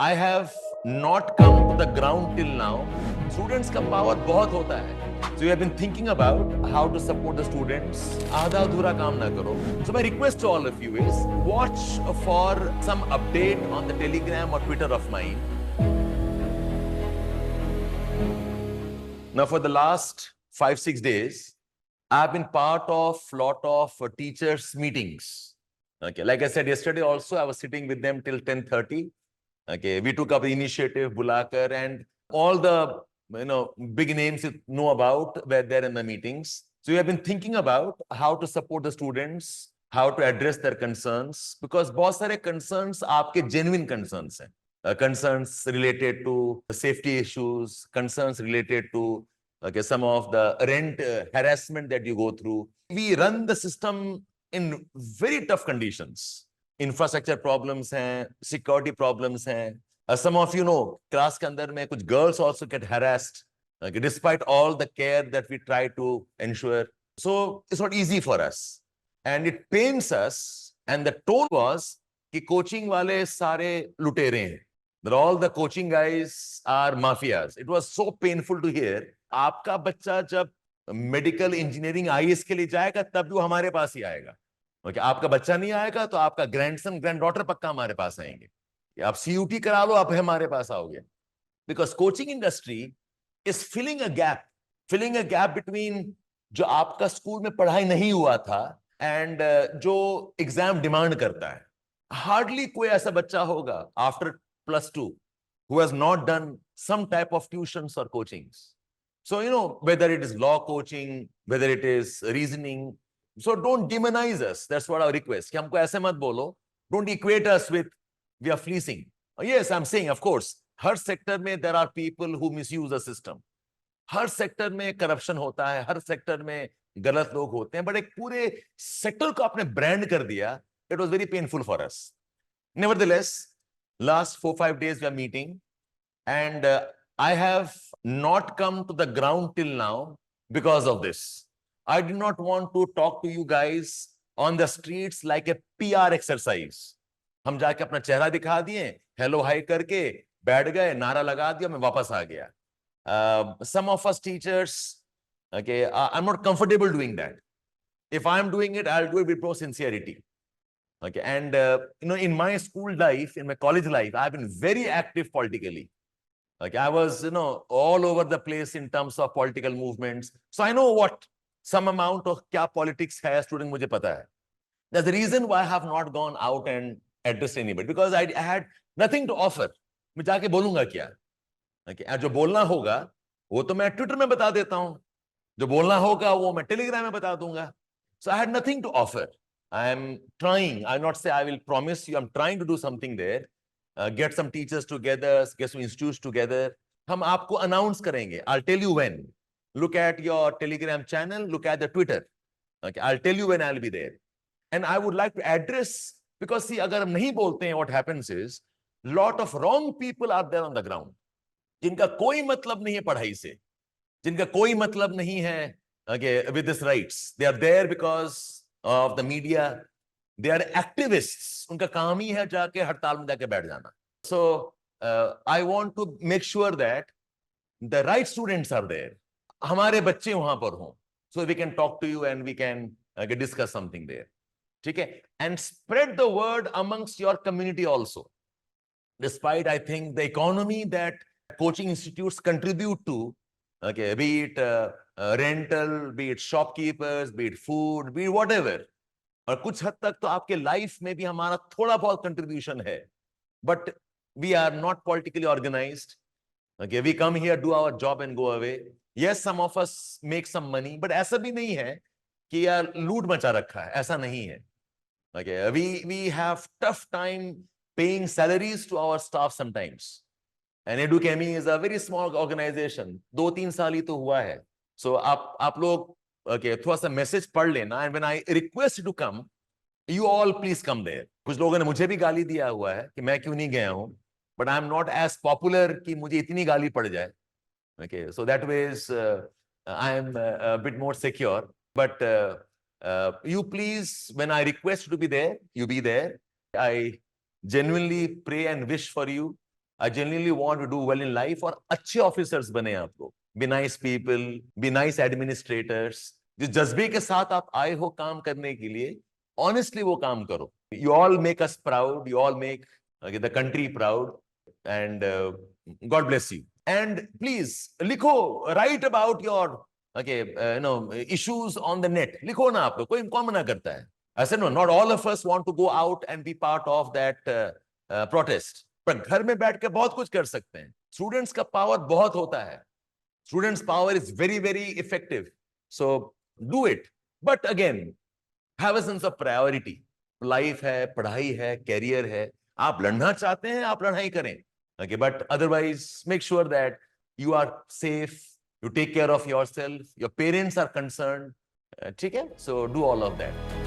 I have not come to the ground till now. Students का power बहुत होता है. So you have been thinking about how to support the students. आधा अधूरा काम ना करो. So my request to all of you is watch for some update on the Telegram or Twitter of mine. Now for the last 5-6 days, I've been part of lot of teachers meetings. Okay, like I said yesterday also, I was sitting with them till 10:30. Okay, we took up the initiative, Bulakar, and all the big names you know about were there in the meetings. So we have been thinking about how to support the students, how to address their concerns, because बहुत सारे concerns आपके genuine concerns हैं. Concerns related to safety issues, concerns related to some of the rent harassment that you go through. We run the system in very tough conditions. Infrastructure problems hain, security problems hain. Some of you know, class ke andar mein kuch girls also get harassed, despite all the care that we try to ensure. So it's not easy for us. And it pains us. And the tone was कि coaching वाले सारे लुटेरे हैं. That all the coaching guys are mafias. It was so painful to hear. आपका बच्चा जब medical engineering IAS के लिए जाएगा तब भी वो हमारे पास ही आएगा. ओके, आपका बच्चा नहीं आएगा तो आपका ग्रैंडसन ग्रैंडडॉटर पक्का हमारे पास आएंगे. आप सीयूटी करा लो, आप हमारे पास आओगे. Because coaching industry is filling a gap between जो आपका स्कूल में पढ़ाई नहीं हुआ था एंड जो एग्जाम डिमांड करता है. हार्डली कोई ऐसा बच्चा होगा after +2 who has not done some type of tuitions or coachings. So, whether it is law coaching, whether it is reasoning, so don't demonize us. That's what our request. कि हमको ऐसे मत बोलो. Don't equate us with we are fleecing. Yes, I'm saying, of course, her sector में there are people who misuse the system. Her sector में corruption होता है, हर sector में गलत लोग होते हैं, बट एक पूरे सेक्टर को आपने ब्रांड कर दिया. It was very painful for us. Nevertheless, last 4-5 days we are meeting, and I have not come to the ground till now because of this. I did not want to talk to you guys on the streets like a PR exercise. हम जाके अपना चेहरा दिखा दिए, hello hi करके बैठ गए, नारा लगा दिया, मैं वापस आ गया. Some of us teachers, okay, I'm not comfortable doing that. If I'm doing it, I'll do it with more sincerity. Okay, and in my school life, in my college life, I've been very active politically. Like I was, all over the place in terms of political movements. So I know what some amount of kya politics hai student mujhe pata hai. That's the reason why I have not gone out and addressed anybody, because I had nothing to offer. मैं जाके बोलूंगा क्या? Okay, जो बोलना होगा वो तो मैं ट्विटर में बता देता हूँ. जो बोलना होगा वो मैं टेलीग्राम में बता दूंगा. So I had nothing to offer. I am trying. I'll not say I will promise you. I'm trying to do something there. Get some teachers together, get some institutes together. हम आपको announce करेंगे. I'll tell you when. Look at your Telegram channel. Look at the Twitter. Okay, I'll tell you when I'll be there. And I would like to address, because see, अगर हम नहीं बोलते हैं, what happens is lot of wrong people are there on the ground. जिनका कोई मतलब नहीं है पढ़ाई से, जिनका कोई मतलब नहीं है with this rights. They are there because of the media. They are activists. उनका काम ही है जाके हड़ताल में जाके बैठ जाना. So I want to make sure that the right students are there. हमारे बच्चे वहां पर हों, so we can talk to you and we can discuss something there. ठीक है? And spread the word amongst your community also. Despite, I think, the economy that coaching institutes contribute to, okay, be it rental, be it shopkeepers, be it food, be it whatever. और कुछ हद तक तो आपके life में भी हमारा थोड़ा बहुत कंट्रीब्यूशन है, but we are not politically organised. Okay, we come here, do our job and go away. Yes, some of us make some money, but ऐसा भी नहीं है कि यार लूट मचा रखा है, ऐसा नहीं है. Okay, we have tough time paying salaries to our staff sometimes. And EduChemy is a very small organization. 2-3 साल ही तो हुआ है. So आप लोग okay, थोड़ा सा मैसेज पढ़ लेना. And when I request you to come, you all please come there. कुछ लोगों ने मुझे भी गाली दिया हुआ है कि मैं क्यों नहीं गया हूं. But I am not as popular कि मुझे इतनी गाली पड़ जाए. Okay, so that way is I am a bit more secure. But you please, when I request you to be there, you be there. I genuinely pray and wish for you. I genuinely want to do well in life और अच्छे officers बने आपको. Be nice people, be nice administrators. जिस जज्बे के साथ आप आए हो काम करने के लिए, honestly वो काम करो. You all make us proud. You all make the country proud. And God bless you. And please लिखो, write about your issues on the net. लिखो ना आप लोग, कोई कौन मना करता है? I said no, not all of us want to go out and be part of that protest. पर घर में बैठ के बहुत कुछ कर सकते हैं. स्टूडेंट्स का पावर बहुत होता है. Students' power is very, very effective. So do it. But again, have a sense of priority. Life है, पढ़ाई है, career है. आप लड़ना चाहते हैं, आप लड़ाई करें. Okay, but otherwise, make sure that you are safe. You take care of yourself. Your parents are concerned. ठीक है? So do all of that.